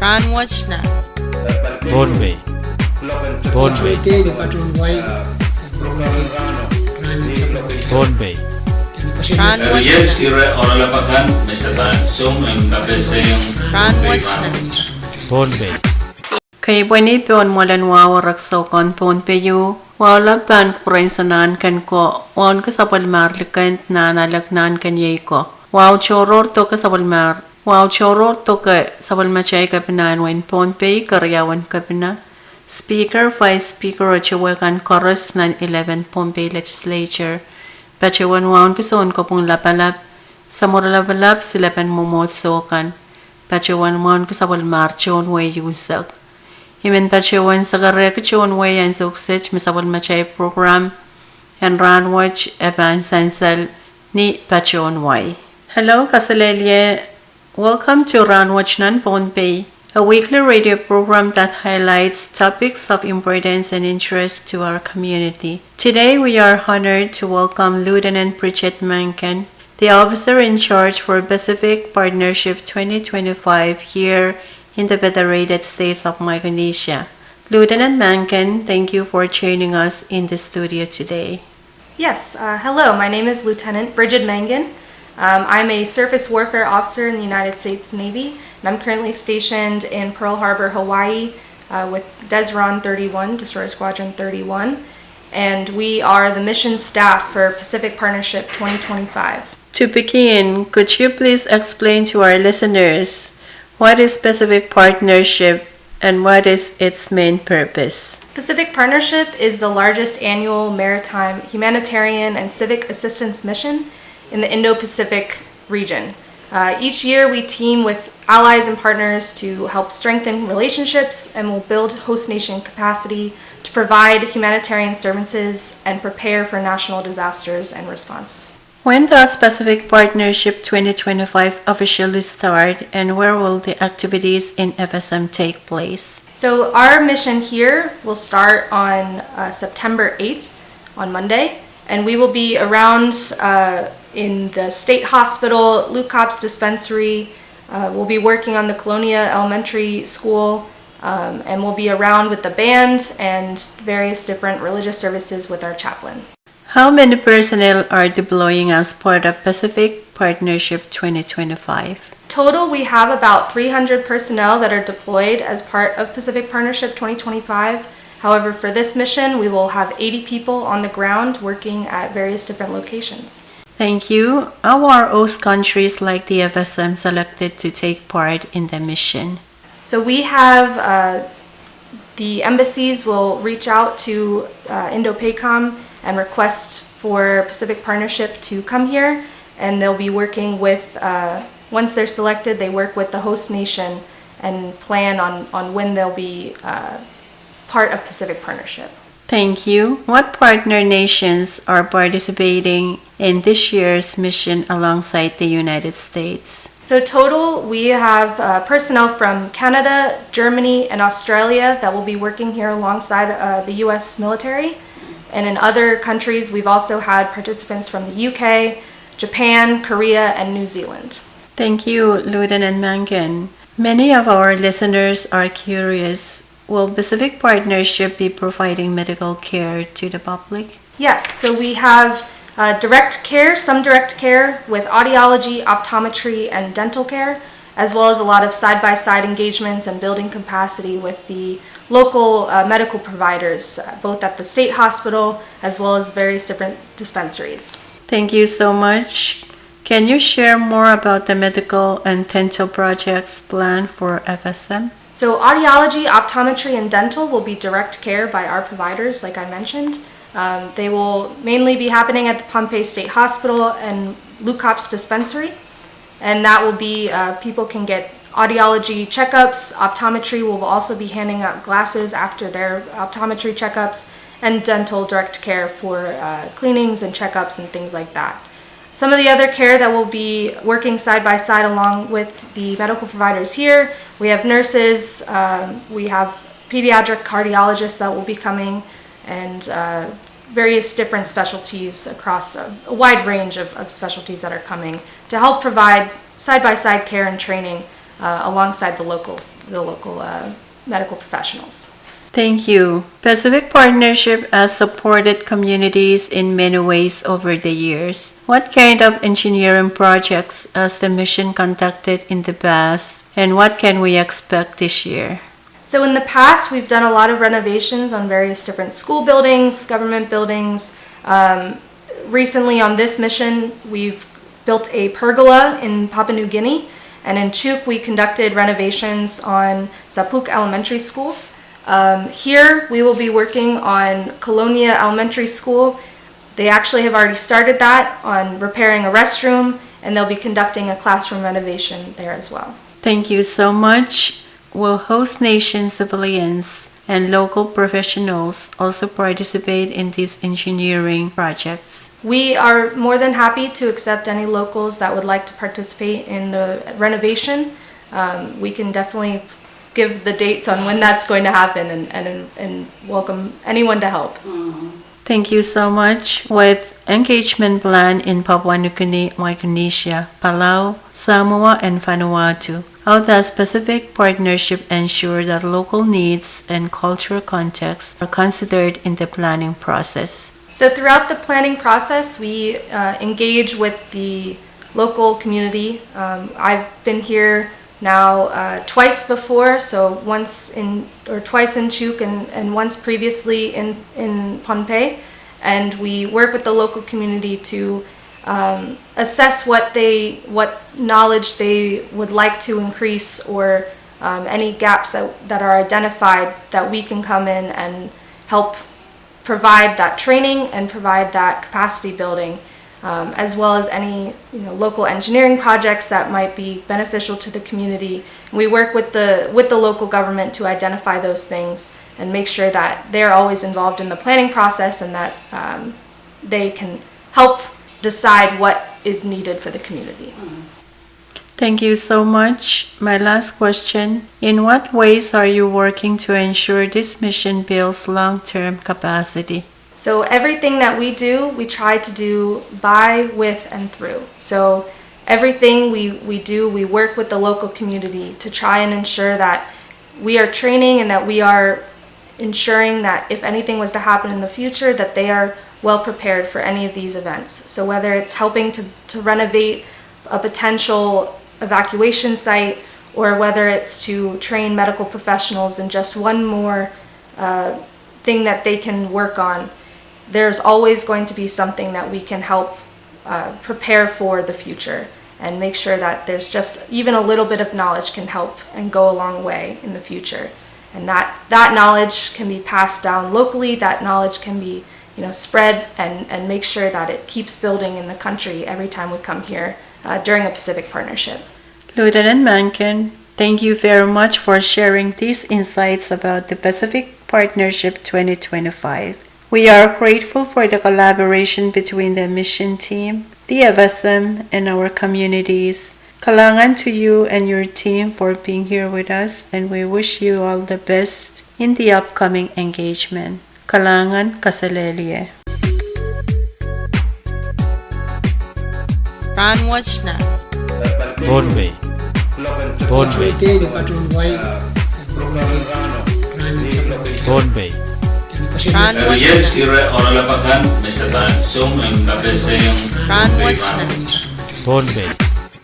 Rahnwet na. Rahnwet. Rahnwet. Rahnwet tira oralapakan mesatan sum ang kapese yung Rahnwet na. Rahnwet. Kay bwani pion molan wawa raksaw kon pon peyu. Wala pan kurensanan kan ko. On kasapal marlikant na nalagnan kan yay ko. Wow choror to kasapal mar. Wow choror to ka sapal machay kapinan wen pon pey karyawan kapina. Speaker, Vice Speaker at Chiwakan Chorus ng 11 Pompey Legislature. Pachiwan waon kason ko pong lapalap. Sa muralabalap sila pan mumotsokan. Pachiwan waon kasapal marchon way yusak. Himen pachiwan sa karekachon way ang suksech masapal machay program. And Rahnwet eban sansal ni pachiwan way. Hello kasalelye. Welcome to Rahnwet nan Pompey, a weekly radio program that highlights topics of importance and interest to our community. Today we are honored to welcome Lieutenant Bridget Mankin, the officer in charge for Pacific Partnership 2025 here in the Federated States of Micronesia. Lieutenant Mankin, thank you for joining us in the studio today. Yes, hello, my name is Lieutenant Bridget Mangan. I'm a surface warfare officer in the United States Navy, and I'm currently stationed in Pearl Harbor, Hawaii with Desron 31, Destroyer Squadron 31, and we are the mission staff for Pacific Partnership 2025. To begin, could you please explain to our listeners what is Pacific Partnership and what is its main purpose? Pacific Partnership is the largest annual maritime humanitarian and civic assistance mission in the Indo-Pacific region. Each year we team with allies and partners to help strengthen relationships and will build host nation capacity to provide humanitarian services and prepare for national disasters and response. When does Pacific Partnership 2025 officially start and where will the activities in FSM take place? So our mission here will start on September 8th on Monday, and we will be around in the State Hospital, Luke Cops Dispensary. We'll be working on the Colonia Elementary School, and we'll be around with the bands and various different religious services with our chaplain. How many personnel are deploying as part of Pacific Partnership 2025? Total, we have about 300 personnel that are deployed as part of Pacific Partnership 2025. However, for this mission, we will have 80 people on the ground working at various different locations. Thank you. How are host countries like the FSM selected to take part in the mission? So we have the embassies will reach out to Indo-PACOM and request for Pacific Partnership to come here, and they'll be working with, once they're selected, they work with the host nation and plan on when they'll be part of Pacific Partnership. Thank you. What partner nations are participating in this year's mission alongside the United States? So total, we have personnel from Canada, Germany, and Australia that will be working here alongside the U.S. military. And in other countries, we've also had participants from the UK, Japan, Korea, and New Zealand. Thank you, Lieutenant Mankin. Many of our listeners are curious. Will Pacific Partnership be providing medical care to the public? Yes, so we have direct care, some direct care with audiology, optometry, and dental care, as well as a lot of side-by-side engagements and building capacity with the local medical providers, both at the state hospital as well as various different dispensaries. Thank you so much. Can you share more about the medical and dental projects planned for FSM? So audiology, optometry, and dental will be direct care by our providers, like I mentioned. They will mainly be happening at the Pompey State Hospital and Luke Cops Dispensary. And that will be, people can get audiology checkups. Optometry will also be handing out glasses after their optometry checkups, and dental direct care for cleanings and checkups and things like that. Some of the other care that will be working side by side along with the medical providers here, we have nurses, we have pediatric cardiologists that will be coming, and various different specialties across a wide range of specialties that are coming to help provide side by side care and training alongside the local medical professionals. Thank you. Pacific Partnership has supported communities in many ways over the years. What kind of engineering projects has the mission conducted in the past, and what can we expect this year? So in the past, we've done a lot of renovations on various different school buildings, government buildings. Recently on this mission, we've built a pergola in Papua New Guinea, and in Chuuk, we conducted renovations on Sapuk Elementary School. Here, we will be working on Colonia Elementary School. They actually have already started that on repairing a restroom, and they'll be conducting a classroom renovation there as well. Thank you so much. Will host nation civilians and local professionals also participate in these engineering projects? We are more than happy to accept any locals that would like to participate in the renovation. We can definitely give the dates on when that's going to happen and welcome anyone to help. Thank you so much. With engagement plan in Papua New Guinea, Micronesia, Palau, Samoa, and Vanuatu, how does Pacific Partnership ensure that local needs and cultural contexts are considered in the planning process? So throughout the planning process, we engage with the local community. I've been here now twice before, so twice in Chuuk and once previously in Pohnpei, and we work with the local community to assess what knowledge they would like to increase, or any gaps that are identified that we can come in and help provide that training and provide that capacity building. As well as any local engineering projects that might be beneficial to the community. We work with the local government to identify those things and make sure that they're always involved in the planning process, and that they can help decide what is needed for the community. Thank you so much. My last question: in what ways are you working to ensure this mission builds long-term capacity? So everything that we do, we try to do by, with, and through. So everything we do, we work with the local community to try and ensure that we are training and that we are ensuring that if anything was to happen in the future, that they are well prepared for any of these events. So whether it's helping to renovate a potential evacuation site, or whether it's to train medical professionals in just one more thing that they can work on, there's always going to be something that we can help prepare for the future, and make sure that there's just even a little bit of knowledge can help and go a long way in the future. And that knowledge can be passed down locally, that knowledge can be spread and make sure that it keeps building in the country every time we come here during a Pacific Partnership. Lieutenant Mankin, thank you very much for sharing these insights about the Pacific Partnership 2025. We are grateful for the collaboration between the mission team, the FSM, and our communities. Kalangan to you and your team for being here with us, and we wish you all the best in the upcoming engagement. Kalangan Kasalelie. Rahnwet na. Bombay. Bombay. Bombay. Rahnwet Yes, kira oralapakan, mesatan, sum, and kapeseng. Rahnwet na. Bombay.